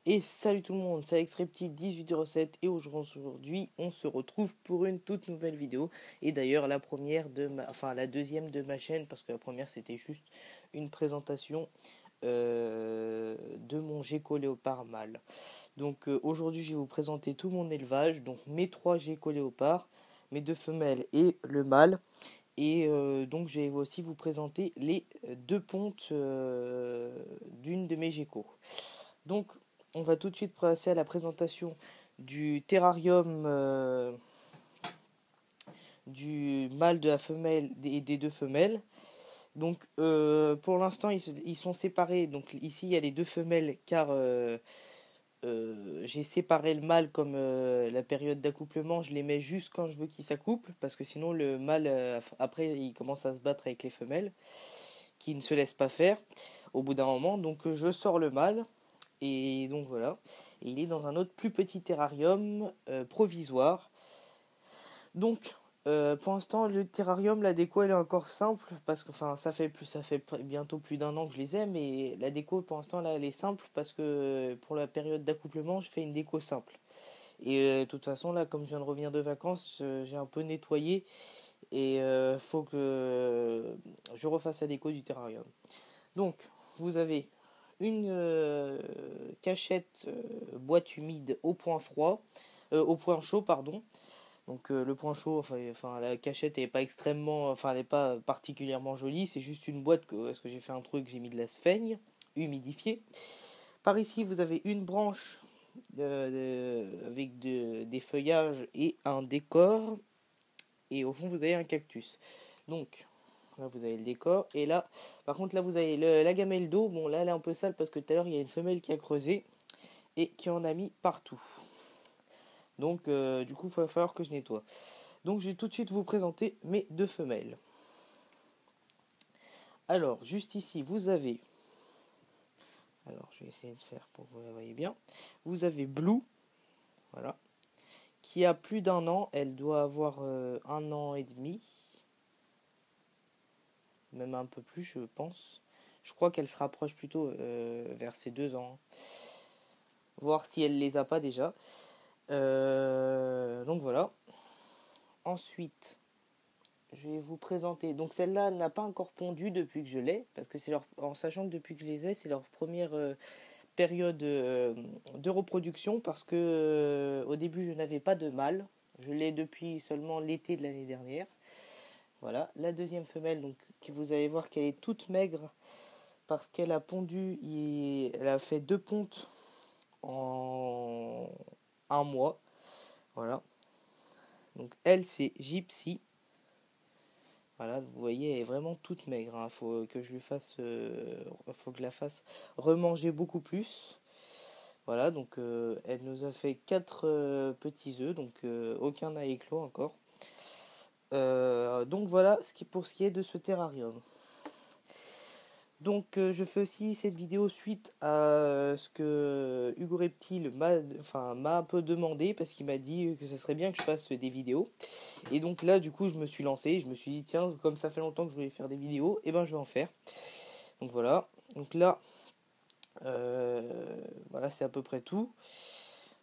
Et salut tout le monde, c'est AlexRepti 1807 et aujourd'hui on se retrouve pour une toute nouvelle vidéo. Et d'ailleurs la deuxième de ma chaîne, parce que la première c'était juste une présentation de mon gecko léopard mâle. Donc aujourd'hui je vais vous présenter tout mon élevage, donc mes trois geckos léopards, mes deux femelles et le mâle. Et donc je vais aussi vous présenter les deux pontes d'une de mes geckos. Donc, on va tout de suite passer à la présentation du terrarium du mâle de la femelle et des deux femelles. Donc, pour l'instant, ils sont séparés. Donc, ici, il y a les deux femelles car j'ai séparé le mâle comme la période d'accouplement. Je les mets juste quand je veux qu'ils s'accouplent parce que sinon, le mâle, après, il commence à se battre avec les femelles qui ne se laissent pas faire au bout d'un moment. Donc, je sors le mâle. Et donc voilà, et il est dans un autre plus petit terrarium provisoire. Donc pour l'instant le terrarium, la déco elle est encore simple parce que enfin ça fait bientôt plus d'un an que je les ai, mais la déco pour l'instant là elle est simple parce que pour la période d'accouplement je fais une déco simple. Et de toute façon là comme je viens de revenir de vacances j'ai un peu nettoyé et faut que je refasse la déco du terrarium. Donc vous avez une cachette boîte humide au point froid, au point chaud pardon. Donc le point chaud, enfin la cachette est pas extrêmement, enfin elle est pas particulièrement jolie, c'est juste une boîte parce que j'ai fait un truc, j'ai mis de la sphaigne humidifiée. Par ici vous avez une branche avec des feuillages et un décor, et au fond vous avez un cactus. Donc là vous avez le décor, et là par contre là vous avez la gamelle d'eau. Bon là elle est un peu sale parce que tout à l'heure il y a une femelle qui a creusé et qui en a mis partout. Donc du coup il va falloir que je nettoie. Donc je vais tout de suite vous présenter mes deux femelles. Alors juste ici vous avez, alors je vais essayer de faire pour que vous la voyez bien. Vous avez Blue, voilà, qui a plus d'un an. Elle doit avoir un an et demi, même un peu plus je pense. Je crois qu'elle se rapproche plutôt vers ses 2 ans. Voir si elle les a pas déjà. Donc voilà. Ensuite, je vais vous présenter. Donc celle-là n'a pas encore pondu depuis que je l'ai, parce que en sachant que depuis que je les ai, c'est leur première période de reproduction, parce que au début je n'avais pas de mâle. Je l'ai depuis seulement l'été de l'année dernière. Voilà. La deuxième femelle, donc que vous allez voir qu'elle est toute maigre parce qu'elle a pondu, elle a fait 2 pontes en un mois. Voilà. Donc elle c'est Gypsy. Voilà, vous voyez, elle est vraiment toute maigre. Il faut que je lui fasse, faut que je la fasse remanger beaucoup plus. Voilà, donc elle nous a fait 4 petits œufs, donc aucun n'a éclos encore. Donc voilà pour ce qui est de ce terrarium. Donc je fais aussi cette vidéo suite à ce que Hugo Reptile m'a un peu demandé, parce qu'il m'a dit que ce serait bien que je fasse des vidéos. Et donc là du coup je me suis lancé, je me suis dit tiens, comme ça fait longtemps que je voulais faire des vidéos, et ben je vais en faire. Donc voilà, donc là voilà c'est à peu près tout.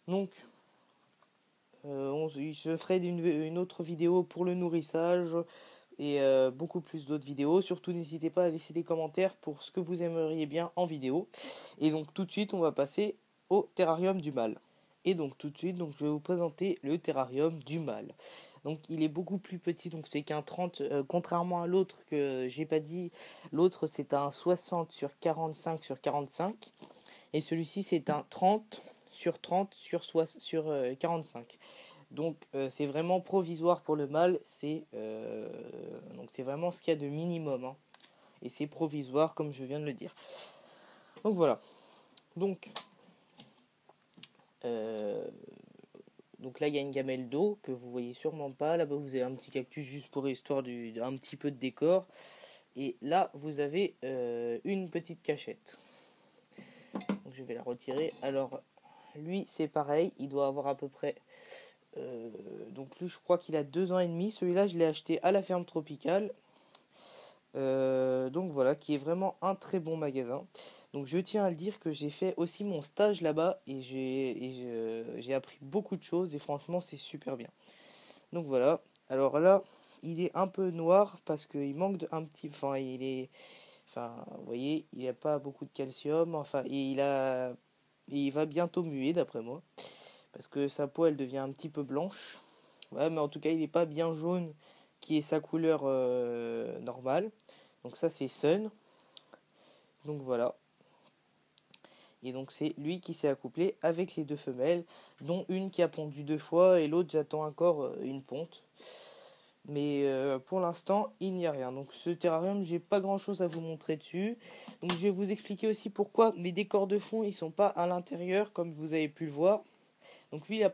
Donc je ferai une autre vidéo pour le nourrissage et beaucoup plus d'autres vidéos. Surtout n'hésitez pas à laisser des commentaires pour ce que vous aimeriez bien en vidéo. Et donc tout de suite on va passer au terrarium du mâle. Et donc tout de suite donc, je vais vous présenter le terrarium du mâle. Donc il est beaucoup plus petit, donc c'est qu'un 30, contrairement à l'autre que j'ai pas dit, l'autre c'est un 60 sur 45 sur 45. Et celui-ci c'est un 30 sur 30 sur 45. Donc c'est vraiment provisoire pour le mâle, donc c'est vraiment ce qu'il y a de minimum, hein. Et c'est provisoire comme je viens de le dire. Donc voilà. Donc, euh, donc là il y a une gamelle d'eau que vous voyez sûrement pas. Là-bas vous avez un petit cactus juste pour histoire d'un petit peu de décor. Et là vous avez une petite cachette. Donc je vais la retirer. Alors lui c'est pareil, il doit avoir à peu près donc lui je crois qu'il a 2 ans et demi. Celui-là je l'ai acheté à la ferme tropicale. Donc voilà, qui est vraiment un très bon magasin. Donc je tiens à le dire que j'ai fait aussi mon stage là-bas et j'ai appris beaucoup de choses et franchement c'est super bien. Donc voilà. Alors là, il est un peu noir parce qu'il manque un petit. Enfin, vous voyez, il n'a pas beaucoup de calcium. Enfin, il va bientôt muer d'après moi parce que sa peau elle devient un petit peu blanche. Ouais, mais en tout cas, il n'est pas bien jaune qui est sa couleur normale. Donc ça c'est Sun. Donc voilà. Et donc c'est lui qui s'est accouplé avec les deux femelles, dont une qui a pondu 2 fois et l'autre j'attends encore une ponte. Mais pour l'instant il n'y a rien. Donc ce terrarium j'ai pas grand chose à vous montrer dessus. Donc je vais vous expliquer aussi pourquoi mes décors de fond ils sont pas à l'intérieur comme vous avez pu le voir. Donc lui il a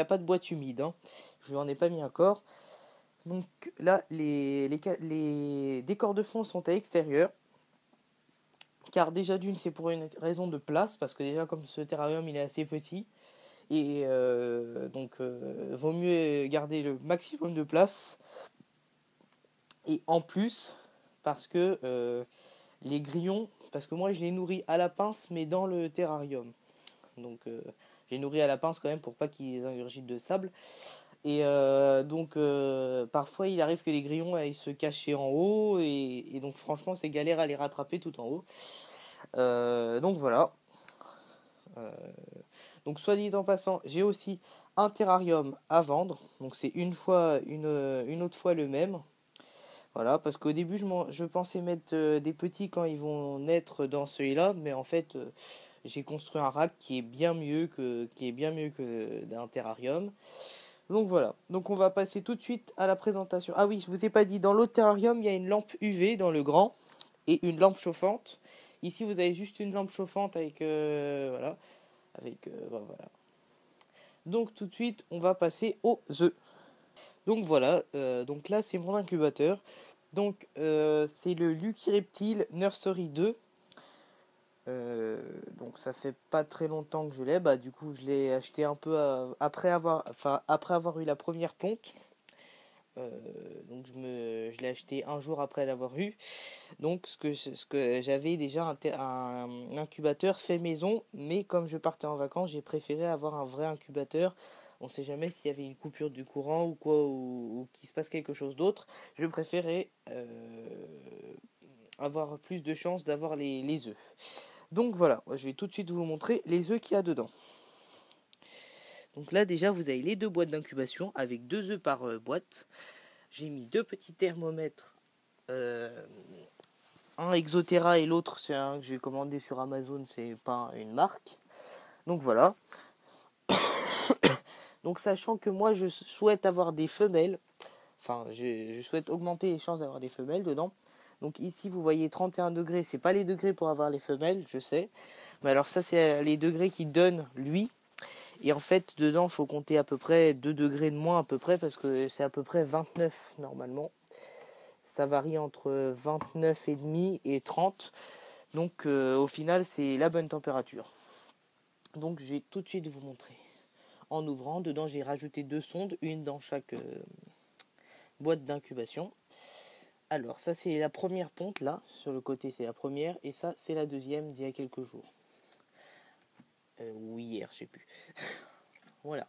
pas de boîte humide, hein. Je lui en ai pas mis encore. Donc là les décors de fond sont à l'extérieur. Car déjà d'une c'est pour une raison de place parce que déjà comme ce terrarium il est assez petit et vaut mieux garder le maximum de place et en plus parce que les grillons parce que moi je les nourris à la pince mais dans le terrarium donc je les nourris à la pince quand même pour pas qu'ils ingurgitent de sable et parfois il arrive que les grillons aillent se cacher en haut et donc franchement c'est galère à les rattraper tout en haut. Donc voilà. Euh, donc soit dit en passant, j'ai aussi un terrarium à vendre. Donc c'est une autre fois le même. Voilà, parce qu'au début je pensais mettre des petits quand ils vont naître dans celui-là, mais en fait j'ai construit un rack qui est bien mieux que d'un terrarium. Donc voilà. Donc on va passer tout de suite à la présentation. Ah oui, je vous ai pas dit, dans l'autre terrarium il y a une lampe UV dans le grand et une lampe chauffante. Ici vous avez juste une lampe chauffante avec voilà. Voilà. Donc tout de suite, on va passer aux œufs. Donc voilà, donc là c'est mon incubateur. Donc c'est le Lucky Reptile Nursery 2. Donc ça fait pas très longtemps que je l'ai. Bah du coup je l'ai acheté un peu après avoir eu la première ponte. Euh, donc je l'ai acheté un jour après l'avoir eu. Donc ce que j'avais déjà un incubateur fait maison, mais comme je partais en vacances, j'ai préféré avoir un vrai incubateur. On ne sait jamais s'il y avait une coupure du courant ou quoi, ou qu'il se passe quelque chose d'autre. Je préférais avoir plus de chances d'avoir les œufs. Donc voilà, je vais tout de suite vous montrer les œufs qu'il y a dedans. Donc là déjà vous avez les deux boîtes d'incubation avec 2 œufs par boîte. J'ai mis 2 petits thermomètres. Un Exotera et l'autre c'est un que j'ai commandé sur Amazon, c'est pas une marque. Donc voilà. Donc sachant que moi je souhaite avoir des femelles, enfin je souhaite augmenter les chances d'avoir des femelles dedans. Donc ici vous voyez 31 degrés, c'est pas les degrés pour avoir les femelles, je sais. Mais alors ça c'est les degrés qui donnent lui. Et en fait dedans il faut compter à peu près 2 degrés de moins à peu près parce que c'est à peu près 29 normalement. Ça varie entre 29,5 et 30. Donc au final c'est la bonne température. Donc je vais tout de suite vous montrer. En ouvrant, dedans j'ai rajouté 2 sondes, une dans chaque boîte d'incubation. Alors ça c'est la première ponte là, sur le côté c'est la première, et ça c'est la deuxième d'il y a quelques jours. Ou hier, je sais plus. Voilà.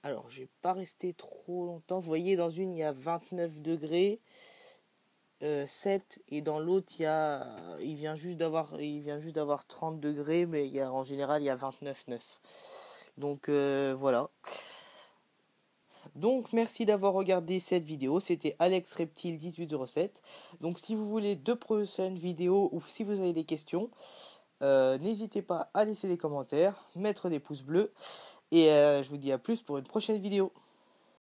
Alors je vais pas rester trop longtemps. Vous voyez dans une il y a 29 degrés. 7 et dans l'autre il vient juste d'avoir 30 degrés mais en général il y a 29,9. Donc voilà. Donc merci d'avoir regardé cette vidéo, c'était Alex Reptile 1807. Donc si vous voulez de prochaines vidéos ou si vous avez des questions, n'hésitez pas à laisser des commentaires, mettre des pouces bleus et je vous dis à plus pour une prochaine vidéo.